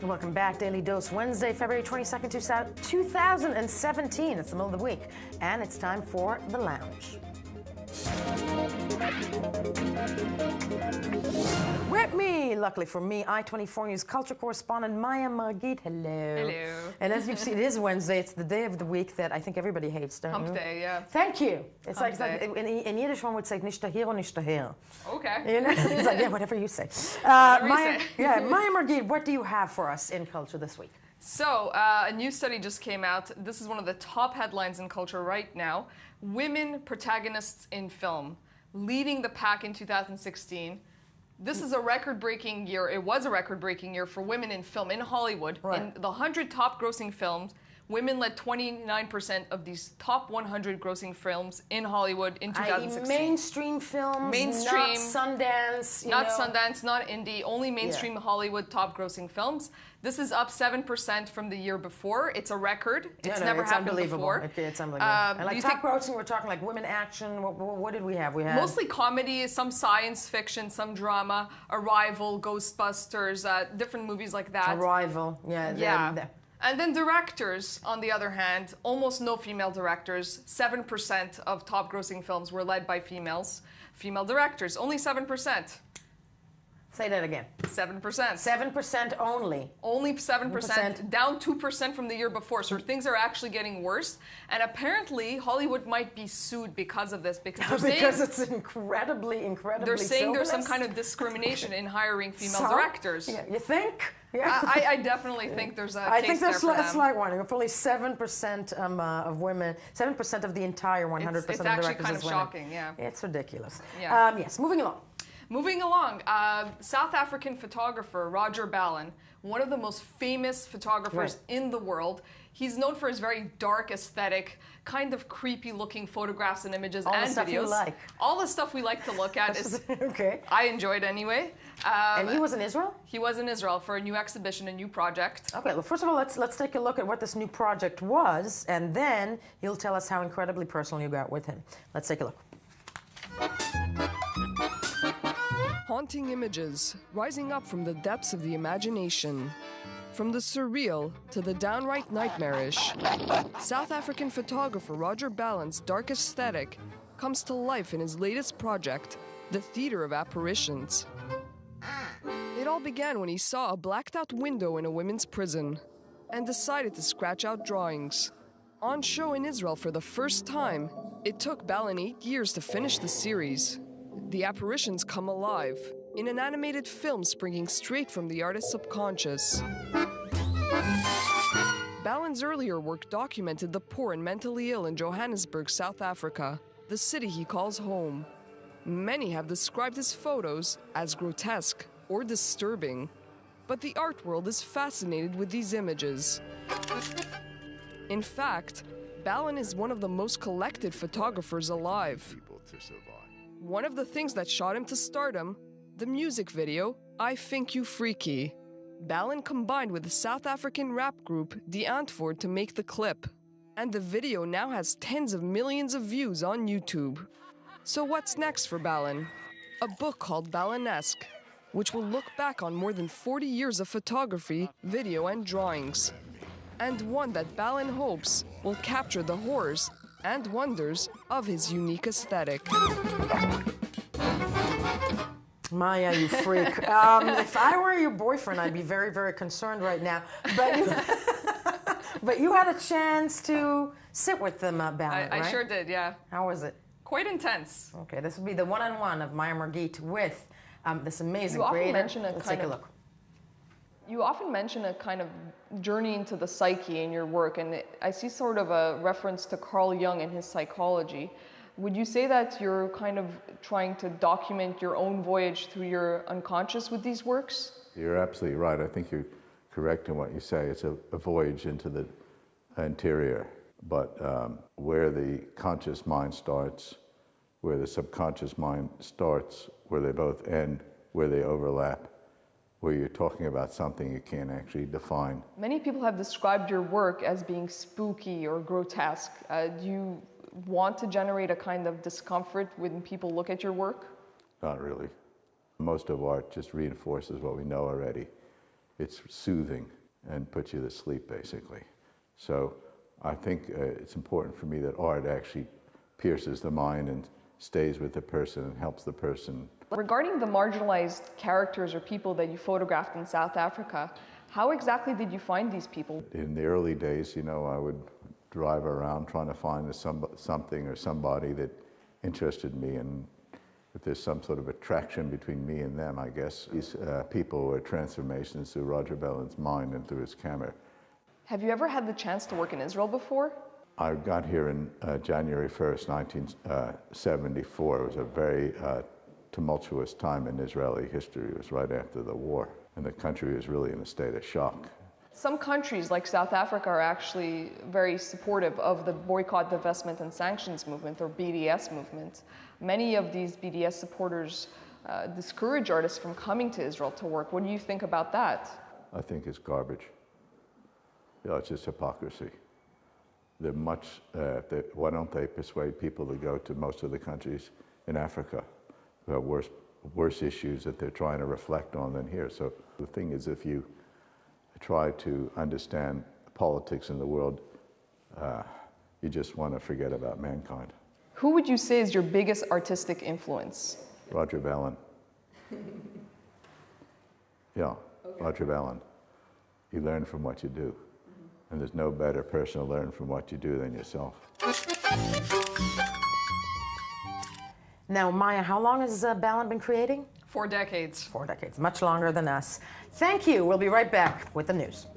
Welcome back. Daily Dose, Wednesday, February 22nd, 2017. It's the middle of the week, and it's time for The Lounge. With me, luckily for me, i24NEWS culture correspondent Maya Margit. Hello. Hello. And as you've seen, it is Wednesday. It's the day of the week that I think everybody hates, don't you? Hump day, yeah. Thank you. It's Hump like in Yiddish, one would say, nicht daher und nicht daher. Okay. You know? It's like, yeah, whatever you say. Maya, Maya Margit, what do you have for us in culture this week? So, a new study just came out. This is one of the top headlines in culture right now. Women protagonists in film, leading the pack in 2016. This is a record-breaking year. It was a record-breaking year for women in film in Hollywood. Right. In the 100 top grossing films, women led 29% of these top 100 grossing films in Hollywood in 2016. Mainstream films, mainstream, not Sundance, not Sundance, not indie, only mainstream Hollywood top grossing films. This is up 7% from the year before. It's a record. It's never happened before. Okay, it's unbelievable. And like top grossing, we're talking like women action. What did we have? We had mostly comedy, some science fiction, some drama, Arrival, Ghostbusters, different movies like that. Arrival, yeah. And then directors, on the other hand, almost no female directors. 7% of top grossing films were led by females. Female directors, only 7%. Say that again. 7%. 7% only. Only 7%, down 2% from the year before. So things are actually getting worse. And apparently, Hollywood might be sued because of this. Because it's incredibly they're saying there's some kind of discrimination in hiring female directors. Yeah, you think? Yeah. I definitely think there's a case there for them. I think that's a slight warning. If only 7% of women, 7% of the entire 100% of directors is women. It's actually kind of shocking, yeah. It's ridiculous. Yeah. Yes, moving along. Moving along, South African photographer Roger Ballen, one of the most famous photographers in the world. He's known for his very dark aesthetic, kind of creepy-looking photographs and images and videos. All the stuff you like. All the stuff we like to look at. Okay. I enjoyed anyway. And he was in Israel? He was in Israel for a new exhibition, a new project. Okay, well, first of all, let's take a look at what this new project was, and then he'll tell us how incredibly personal you got with him. Let's take a look. Haunting images rising up from the depths of the imagination. From the surreal to the downright nightmarish, South African photographer Roger Ballen's dark aesthetic comes to life in his latest project, The Theater of Apparitions. It all began when he saw a blacked-out window in a women's prison and decided to scratch out drawings. On show in Israel for the first time, it took Ballen 8 years to finish the series. The apparitions come alive in an animated film springing straight from the artist's subconscious. Ballen's earlier work documented the poor and mentally ill in Johannesburg, South Africa, the city he calls home. Many have described his photos as grotesque or disturbing, but the art world is fascinated with these images. In fact, Ballen is one of the most collected photographers alive. One of the things that shot him to stardom, the music video, I Think You Freaky. Ballen combined with the South African rap group Die Antwoord to make the clip. And the video now has tens of millions of views on YouTube. So what's next for Ballen? A book called Ballenesque, which will look back on more than 40 years of photography, video, and drawings. And one that Ballen hopes will capture the horrors and wonders of his unique aesthetic. Maya, you freak. If I were your boyfriend, I'd be very, very concerned right now. But you had a chance to sit with them, Ballen, right? I sure did, yeah. How was it? Quite intense. Okay, this will be the one-on-one of Maya Margit with this amazing creator. Let's take a look. You often mention a kind of journey into the psyche in your work, and I see sort of a reference to Carl Jung and his psychology. Would you say that you're kind of trying to document your own voyage through your unconscious with these works? You're absolutely right. I think you're correct in what you say. It's a voyage into the interior, but where the conscious mind starts, where the subconscious mind starts, where they both end, where they overlap, where you're talking about something you can't actually define. Many people have described your work as being spooky or grotesque. Do you want to generate a kind of discomfort when people look at your work? Not really. Most of art just reinforces what we know already. It's soothing and puts you to sleep, basically. So I think it's important for me that art actually pierces the mind and stays with the person and helps the person. Regarding the marginalized characters or people that you photographed in South Africa, how exactly did you find these people? In the early days, you know, I would drive around trying to find something or somebody that interested me, and if there's some sort of attraction between me and them, I guess. These people were transformations through Roger Ballen's mind and through his camera. Have you ever had the chance to work in Israel before? I got here in January 1st, 1974. It was a very tumultuous time in Israeli history. It was right after the war, and the country was really in a state of shock. Some countries like South Africa are actually very supportive of the boycott, divestment and sanctions movement, or BDS movement. Many of these BDS supporters discourage artists from coming to Israel to work. What do you think about that? I think it's garbage. You know, it's just hypocrisy. They're much, why don't they persuade people to go to most of the countries in Africa who have worse issues that they're trying to reflect on than here? So the thing is, if you try to understand politics in the world, you just want to forget about mankind. Who would you say is your biggest artistic influence? Roger Ballen. Yeah, okay. Roger Ballen. You learn from what you do. And there's no better person to learn from what you do than yourself. Now, Maya, how long has Ballen been creating? 4 decades. 4 decades, much longer than us. Thank you. We'll be right back with the news.